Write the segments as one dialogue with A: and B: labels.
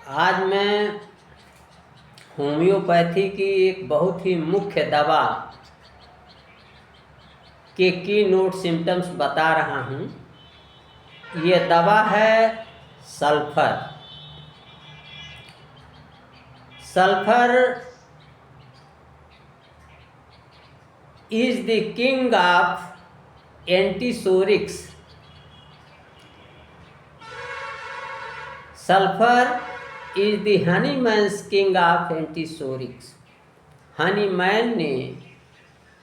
A: आज मैं होम्योपैथी की एक बहुत ही मुख्य दवा के की नोट सिम्टम्स बता रहा हूँ। ये दवा है sulphur. Sulphur is the king of antisorics. Sulfur is the honeyman's king of antisorics. Hahnemann ने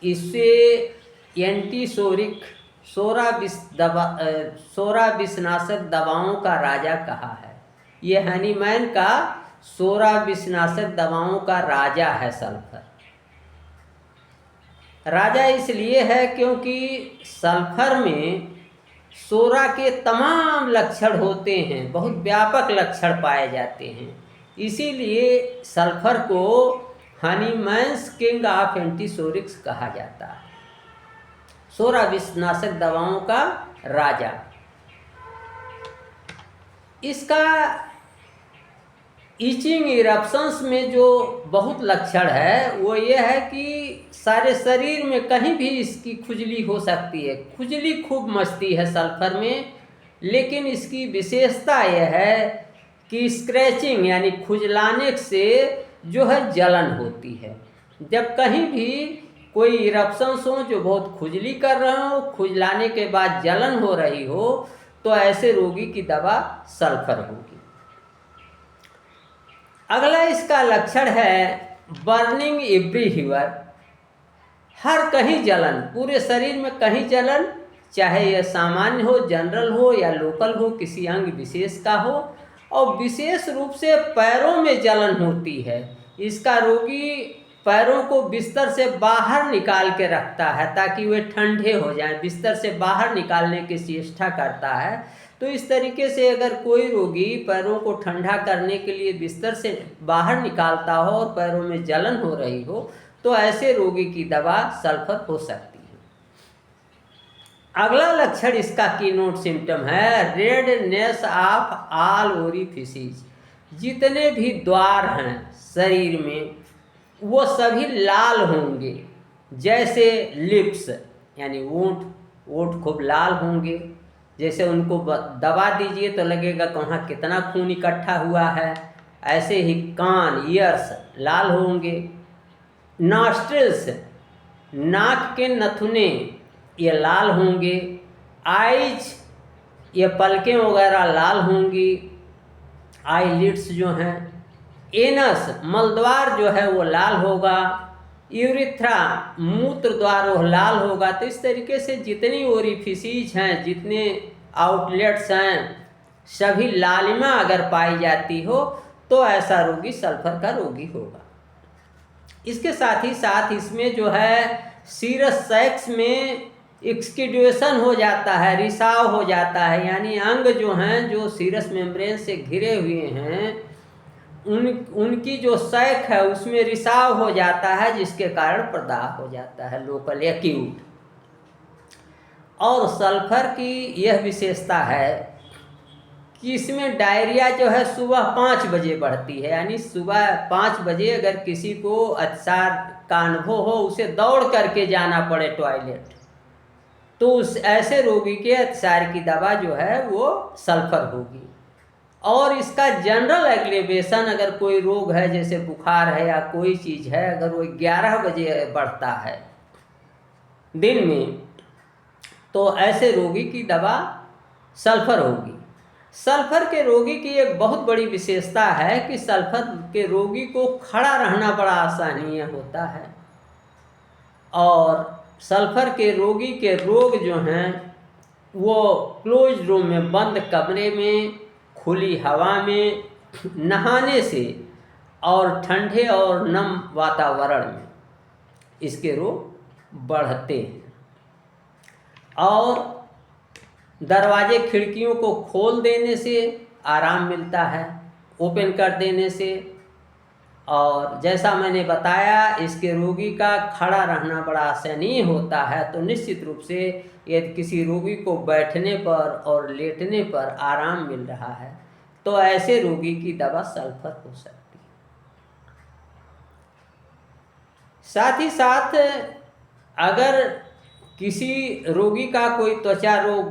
A: इसे एंटीसोरिक सोरा विषनाशक दवाओं का राजा कहा है। ये हनीमैन का सोरा विषनाशक दवाओं का राजा है। सल्फर राजा इसलिए है क्योंकि सल्फर में सोरा के तमाम लक्षण होते हैं, बहुत व्यापक लक्षण पाए जाते हैं। इसीलिए सल्फर को हनीमैन्स किंग ऑफ एंटीसोरिक्स कहा जाता है, सोरा विषनाशक दवाओं का राजा। इसका ईचिंग इरप्शंस में जो बहुत लक्षण है वो ये है कि सारे शरीर में कहीं भी इसकी खुजली हो सकती है। खुजली खूब मचती है सल्फर में, लेकिन इसकी विशेषता यह है कि स्क्रैचिंग यानी खुजलाने से जो है जलन होती है। जब कहीं भी कोई इरप्शंस हो जो बहुत खुजली कर रहे हो, खुजलाने के बाद जलन हो रही हो, तो ऐसे रोगी की दवा सल्फर होगी। अगला इसका लक्षण है बर्निंग एवरीवेयर। हर कहीं जलन, पूरे शरीर में कहीं जलन, चाहे यह सामान्य हो, जनरल हो या लोकल हो, किसी अंग विशेष का हो, और विशेष रूप से पैरों में जलन होती है। इसका रोगी पैरों को बिस्तर से बाहर निकाल के रखता है ताकि वे ठंडे हो जाएं, बिस्तर से बाहर निकालने की चेष्टा करता है। तो इस तरीके से अगर कोई रोगी पैरों को ठंडा करने के लिए बिस्तर से बाहर निकालता हो और पैरों में जलन हो रही हो, तो ऐसे रोगी की दवा सल्फर हो सकती है। अगला लक्षण इसका कीनोट सिम्टम है रेडनेस ऑफ ऑल ओरिफिसेस। जितने भी द्वार हैं शरीर में वो सभी लाल होंगे, जैसे लिप्स यानी ओंठ खूब लाल होंगे। जैसे उनको दबा दीजिए तो लगेगा कहाँ कितना खून इकट्ठा हुआ है। ऐसे ही कान, ईयर्स लाल होंगे। नॉस्ट्रिल्स, नाक के नथुने ये लाल होंगे। आइज, ये पलकें वगैरह लाल होंगी। आईलिड्स जो हैं। एनस, मलद्वार जो है वो लाल होगा। यूरिथ्रा, मूत्र द्वार वो लाल होगा। तो इस तरीके से जितनी ओरिफिसेस हैं, जितने आउटलेट्स हैं, सभी लालिमा अगर पाई जाती हो तो ऐसा रोगी सल्फर का रोगी होगा। इसके साथ ही साथ इसमें जो है सीरस सैक्स में एक्सकिड्यूशन हो जाता है, रिसाव हो जाता है। यानी अंग जो हैं जो सीरस मेम्ब्रेन से घिरे हुए हैं उनकी जो सैक है उसमें रिसाव हो जाता है, जिसके कारण प्रदाह हो जाता है, लोकल एक्यूट। और सल्फर की यह विशेषता है कि इसमें डायरिया जो है सुबह 5 बजे बढ़ती है। यानी सुबह 5 बजे अगर किसी को अतिसार का अनुभव हो, उसे दौड़ करके जाना पड़े टॉयलेट, तो उस ऐसे रोगी के अतिसार की दवा जो है वो सल्फर होगी। और इसका जनरल एग्लेवेशन, अगर कोई रोग है जैसे बुखार है या कोई चीज़ है, अगर वो 11 बजे बढ़ता है दिन में, तो ऐसे रोगी की दवा सल्फर होगी। सल्फर के रोगी की एक बहुत बड़ी विशेषता है कि सल्फर के रोगी को खड़ा रहना बड़ा आसानीय होता है। और सल्फर के रोगी के रोग जो हैं वो क्लोज रूम में, बंद कमरे में, खुली हवा में, नहाने से और ठंडे और नम वातावरण में इसके रोग बढ़ते हैं। और दरवाजे खिड़कियों को खोल देने से आराम मिलता है, ओपन कर देने से। और जैसा मैंने बताया, इसके रोगी का खड़ा रहना बड़ा आसानी होता है। तो निश्चित रूप से यदि किसी रोगी को बैठने पर और लेटने पर आराम मिल रहा है तो ऐसे रोगी की दवा सल्फर हो सकती है। साथ ही साथ अगर किसी रोगी का कोई त्वचा रोग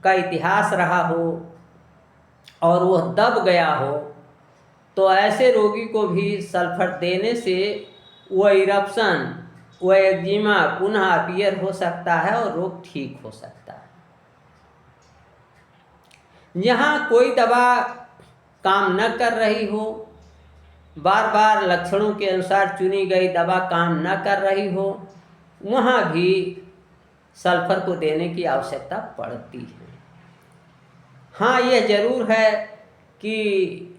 A: का इतिहास रहा हो और वह दब गया हो, तो ऐसे रोगी को भी सल्फर देने से वह इरप्शन, वह एक्जिमा पुनः अपीयर हो सकता है और रोग ठीक हो सकता है। यहाँ कोई दवा काम न कर रही हो, बार बार लक्षणों के अनुसार चुनी गई दवा काम न कर रही हो, वहाँ भी सल्फर को देने की आवश्यकता पड़ती है। हाँ, यह जरूर है कि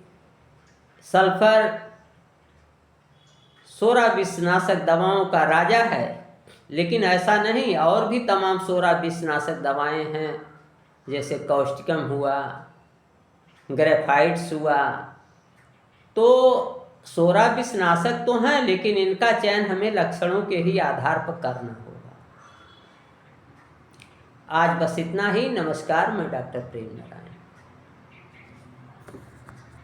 A: सल्फर सोरा विषनाशक दवाओं का राजा है, लेकिन ऐसा नहीं, और भी तमाम सोरा विषनाशक दवाएं हैं, जैसे कौस्टिकम हुआ, ग्रेफाइट्स हुआ। तो सोरा विषनाशक तो हैं, लेकिन इनका चयन हमें लक्षणों के ही आधार पर करना होगा। आज बस इतना ही। नमस्कार, मैं डॉक्टर प्रेम नारायण।